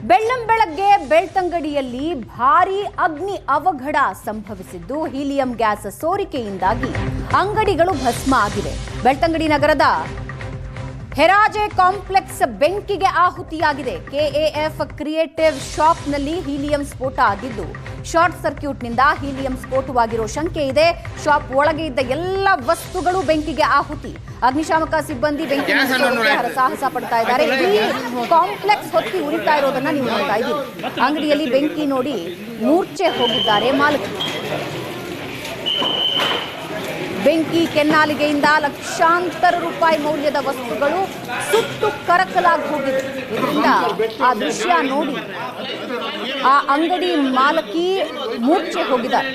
ಬೆಳ್ಳಂಬೆಳಗ್ಗೆ ಬೆಳ್ತಂಗಡಿಯಲ್ಲಿ ಭಾರೀ ಅಗ್ನಿ ಅವಘಡ ಸಂಭವಿಸಿದ್ದು ಹೀಲಿಯಂ ಗ್ಯಾಸ್ ಸೋರಿಕೆಯಿಂದಾಗಿ ಅಂಗಡಿಗಳು ಭಸ್ಮ ಆಗಿವೆ. ಬೆಳ್ತಂಗಡಿ ನಗರದ ಹೆರಾಜೆ ಕಾಂಪ್ಲೆಕ್ಸ್ ಬೆಂಕಿಗೆ ಆಹುತಿಯಾಗಿದೆ. ಕೆಎಎಫ್ ಕ್ರಿಯೇಟಿವ್ ಶಾಪ್ನಲ್ಲಿ ಹೀಲಿಯಂ ಸ್ಫೋಟ ಆಗಿದ್ದು ಶಾರ್ಟ್ ಸರ್ಕ್ಯೂಟ್ನಿಂದ ಹೀಲಿಯಂ ಸ್ಫೋಟವಾಗಿರೋ ಶಂಕೆ ಇದೆ. ಶಾಪ್ ಒಳಗೆ ಇದ್ದ ಎಲ್ಲ ವಸ್ತುಗಳು ಬೆಂಕಿಗೆ ಆಹುತಿ. ಅಗ್ನಿಶಾಮಕ ಸಿಬ್ಬಂದಿ ಬೆಂಕಿ ಹರಸಾಹಸ ಪಡ್ತಾ ಇದ್ದಾರೆ. ಇಡೀ ಕಾಂಪ್ಲೆಕ್ಸ್ ಹೊತ್ತಿ ಉರಿತಾ ಇರೋದನ್ನ ನೀವು ನೋಡ್ತಾ ಇದ್ದೀರಿ. ಅಂಗಡಿಯಲ್ಲಿ ಬೆಂಕಿ ನೋಡಿ ಮೂರ್ಛೆ ಹೋಗಿದ್ದಾರೆ ಮಾಲಕರು. ಬೆಂಕಿ ಕೆನ್ನಾಲಿಗೆಯಿಂದ ಲಕ್ಷಾಂತರ ರೂಪಾಯಿ ಮೌಲ್ಯದ ವಸ್ತುಗಳು ಸುಟ್ಟು ಕರಕಲಾಗಿ ಹೋಗಿದೆ. ಇದರಿಂದ ಆ ದೃಶ್ಯ ನೋಡಿ ಆ ಅಂಗಡಿ ಮಾಲಕಿ ಮೂರ್ಛೆ ಹೋಗಿದ್ದಾರೆ.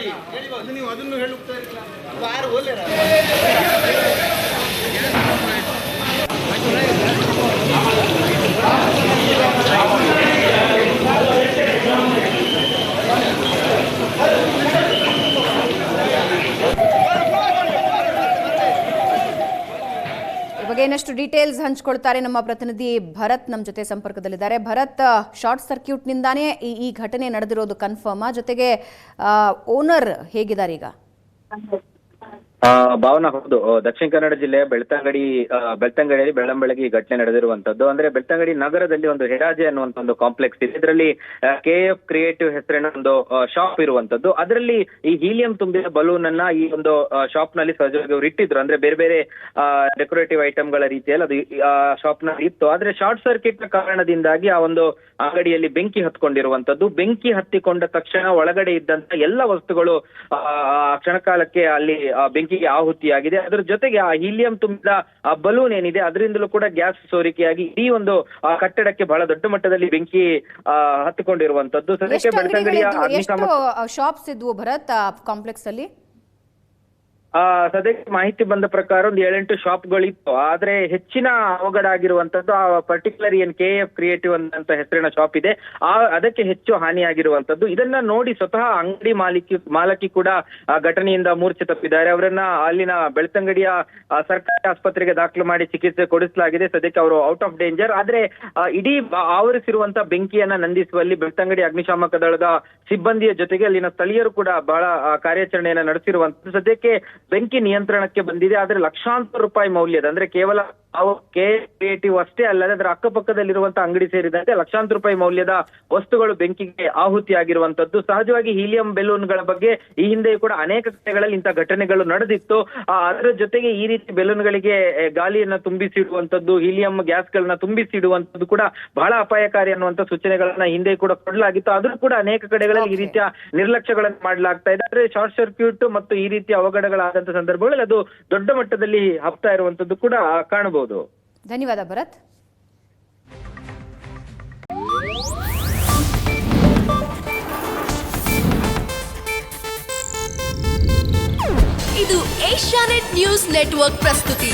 ಇನ್ನಷ್ಟು ಡೀಟೇಲ್ಸ್ ಹಂಚಿಕೊಳ್ತಾರೆ ನಮ್ಮ ಪ್ರತಿನಿಧಿ ಭರತ್ ನಮ್ಮ ಜೊತೆ ಸಂಪರ್ಕದಲ್ಲಿದ್ದಾರೆ. ಭರತ್, ಶಾರ್ಟ್ ಸರ್ಕ್ಯೂಟ್ ನಿಂದಾನೇ ಈ ಘಟನೆ ನಡೆದಿರೋದು ಕನ್ಫರ್ಮ್. ಜೊತೆಗೆ ಓನರ್ ಹೇಗಿದ್ದಾರೆ ಈಗ? ಭಾವನಾ, ಹೌದು. ದಕ್ಷಿಣ ಕನ್ನಡ ಜಿಲ್ಲೆಯ ಬೆಳ್ತಂಗಡಿಯಲ್ಲಿ ಬೆಳ್ಳಂಬೆಳಗ್ಗೆ ಈ ಘಟನೆ ನಡೆದಿರುವಂತದ್ದು. ಅಂದ್ರೆ ಬೆಳ್ತಂಗಡಿ ನಗರದಲ್ಲಿ ಒಂದು ಹೆರಾಜೆ ಅನ್ನುವಂತ ಒಂದು ಕಾಂಪ್ಲೆಕ್ಸ್ ಇದೆ. ಇದರಲ್ಲಿ ಕೆಎಫ್ ಕ್ರಿಯೇಟಿವ್ ಹೆಸರಿನ ಒಂದು ಶಾಪ್ ಇರುವಂತದ್ದು. ಅದರಲ್ಲಿ ಈ ಹೀಲಿಯಂ ತುಂಬಿದ ಬಲೂನ್ ಅನ್ನ ಈ ಒಂದು ಶಾಪ್ ನಲ್ಲಿ ಸಹಜವಾಗಿ ಅವರು ಇಟ್ಟಿದ್ರು. ಅಂದ್ರೆ ಬೇರೆ ಬೇರೆ ಡೆಕೋರೇಟಿವ್ ಐಟಮ್ ಗಳ ರೀತಿಯಲ್ಲಿ ಅದು ಶಾಪ್ ನಲ್ಲಿ ಇತ್ತು. ಆದ್ರೆ ಶಾರ್ಟ್ ಸರ್ಕ್ಯೂಟ್ ನ ಕಾರಣದಿಂದಾಗಿ ಆ ಒಂದು ಅಂಗಡಿಯಲ್ಲಿ ಬೆಂಕಿ ಹತ್ಕೊಂಡಿರುವಂತದ್ದು. ಬೆಂಕಿ ಹತ್ತಿಕೊಂಡ ತಕ್ಷಣ ಒಳಗಡೆ ಇದ್ದಂತ ಎಲ್ಲ ವಸ್ತುಗಳು ಕ್ಷಣಕಾಲಕ್ಕೆ ಅಲ್ಲಿ ಬೆಂಕಿಗೆ ಆಹುತಿಯಾಗಿದೆ. ಅದರ ಜೊತೆಗೆ ಆ ಹೀಲಿಯಂ ತುಂಬಿದ ಆ ಬಲೂನ್ ಏನಿದೆ ಅದರಿಂದಲೂ ಕೂಡ ಗ್ಯಾಸ್ ಸೋರಿಕೆಯಾಗಿ ಈ ಒಂದು ಕಟ್ಟಡಕ್ಕೆ ಬಹಳ ದೊಡ್ಡ ಮಟ್ಟದಲ್ಲಿ ಬೆಂಕಿ ಹತ್ತಿಕೊಂಡಿರುವಂತದ್ದು. ಸದ್ಯಕ್ಕೆ ಬೆಳ್ತಂಗಡಿಯ ಶಾಪ್ಸ್ ಇದ್ವು ಭರತ್ ಕಾಂಪ್ಲೆಕ್ಸ್ ಅಲ್ಲಿ? ಸದ್ಯಕ್ಕೆ ಮಾಹಿತಿ ಬಂದ ಪ್ರಕಾರ ಒಂದು 7-8 ಶಾಪ್ಗಳಿತ್ತು. ಆದ್ರೆ ಹೆಚ್ಚಿನ ಅವಘಡ ಆಗಿರುವಂತದ್ದು ಆ ಪರ್ಟಿಕ್ಯುಲರ್ ಏನ್ ಕೆಎಫ್ ಕ್ರಿಯೇಟಿವ್ ಅಂತ ಹೆಸರಿನ ಶಾಪ್ ಇದೆ ಅದಕ್ಕೆ ಹೆಚ್ಚು ಹಾನಿಯಾಗಿರುವಂತದ್ದು. ಇದನ್ನ ನೋಡಿ ಸ್ವತಃ ಅಂಗಡಿ ಮಾಲಕಿ ಕೂಡ ಘಟನೆಯಿಂದ ಮೂರ್ಛೆ ತಪ್ಪಿದ್ದಾರೆ. ಅವರನ್ನ ಅಲ್ಲಿನ ಬೆಳ್ತಂಗಡಿಯ ಸರ್ಕಾರಿ ಆಸ್ಪತ್ರೆಗೆ ದಾಖಲು ಮಾಡಿ ಚಿಕಿತ್ಸೆ ಕೊಡಿಸಲಾಗಿದೆ. ಸದ್ಯಕ್ಕೆ ಅವರು ಔಟ್ ಆಫ್ ಡೇಂಜರ್. ಆದ್ರೆ ಇಡೀ ಆವರಿಸಿರುವಂತಹ ಬೆಂಕಿಯನ್ನ ನಂದಿಸುವಲ್ಲಿ ಬೆಳ್ತಂಗಡಿ ಅಗ್ನಿಶಾಮಕ ದಳದ ಸಿಬ್ಬಂದಿಯ ಜೊತೆಗೆ ಅಲ್ಲಿನ ಸ್ಥಳೀಯರು ಕೂಡ ಬಹಳ ಕಾರ್ಯಾಚರಣೆಯನ್ನ ನಡೆಸಿರುವಂತದ್ದು. ಸದ್ಯಕ್ಕೆ ಬೆಂಕಿ ನಿಯಂತ್ರಣಕ್ಕೆ ಬಂದಿದೆ. ಆದ್ರೆ ಲಕ್ಷಾಂತರ ರೂಪಾಯಿ ಮೌಲ್ಯದ, ಅಂದ್ರೆ ಕೇವಲ ಕ್ರಿಯೇಟಿವ್ ಅಷ್ಟೇ ಅಲ್ಲದೆ ಅದರ ಅಕ್ಕಪಕ್ಕದಲ್ಲಿರುವಂತಹ ಅಂಗಡಿ ಸೇರಿದಂತೆ ಲಕ್ಷಾಂತರ ರೂಪಾಯಿ ಮೌಲ್ಯದ ವಸ್ತುಗಳು ಬೆಂಕಿಗೆ ಆಹುತಿಯಾಗಿರುವಂತದ್ದು. ಸಹಜವಾಗಿ ಹೀಲಿಯಂ ಬೆಲೂನ್ಗಳ ಬಗ್ಗೆ ಈ ಹಿಂದೆ ಕೂಡ ಅನೇಕ ಕಡೆಗಳಲ್ಲಿ ಇಂತಹ ಘಟನೆಗಳು ನಡೆದಿತ್ತು. ಅದರ ಜೊತೆಗೆ ಈ ರೀತಿ ಬೆಲೂನ್ಗಳಿಗೆ ಗಾಳಿಯನ್ನ ತುಂಬಿಸಿಡುವಂತದ್ದು, ಹೀಲಿಯಂ ಗ್ಯಾಸ್ಗಳನ್ನ ತುಂಬಿಸಿಡುವಂತದ್ದು ಕೂಡ ಬಹಳ ಅಪಾಯಕಾರಿ ಅನ್ನುವಂತ ಸೂಚನೆಗಳನ್ನ ಹಿಂದೆ ಕೂಡ ಕೊಡಲಾಗಿತ್ತು. ಆದ್ರೂ ಕೂಡ ಅನೇಕ ಕಡೆಗಳಲ್ಲಿ ಈ ರೀತಿಯ ನಿರ್ಲಕ್ಷ್ಯಗಳನ್ನು ಮಾಡಲಾಗ್ತಾ ಇದೆ. ಆದ್ರೆ ಶಾರ್ಟ್ ಸರ್ಕ್ಯೂಟ್ ಮತ್ತು ಈ ರೀತಿಯ ಅವಘಡಗಳಾದಂತ ಸಂದರ್ಭಗಳಲ್ಲಿ ಅದು ದೊಡ್ಡ ಮಟ್ಟದಲ್ಲಿ ಹಬ್ತಾ ಇರುವಂತದ್ದು ಕೂಡ ಕಾಣಬಹುದು. ಧನ್ಯವಾದ ಭರತ್. ಇದು ಏಷ್ಯಾನೆಟ್ ನ್ಯೂಸ್ ನೆಟ್ವರ್ಕ್ ಪ್ರಸ್ತುತಿ.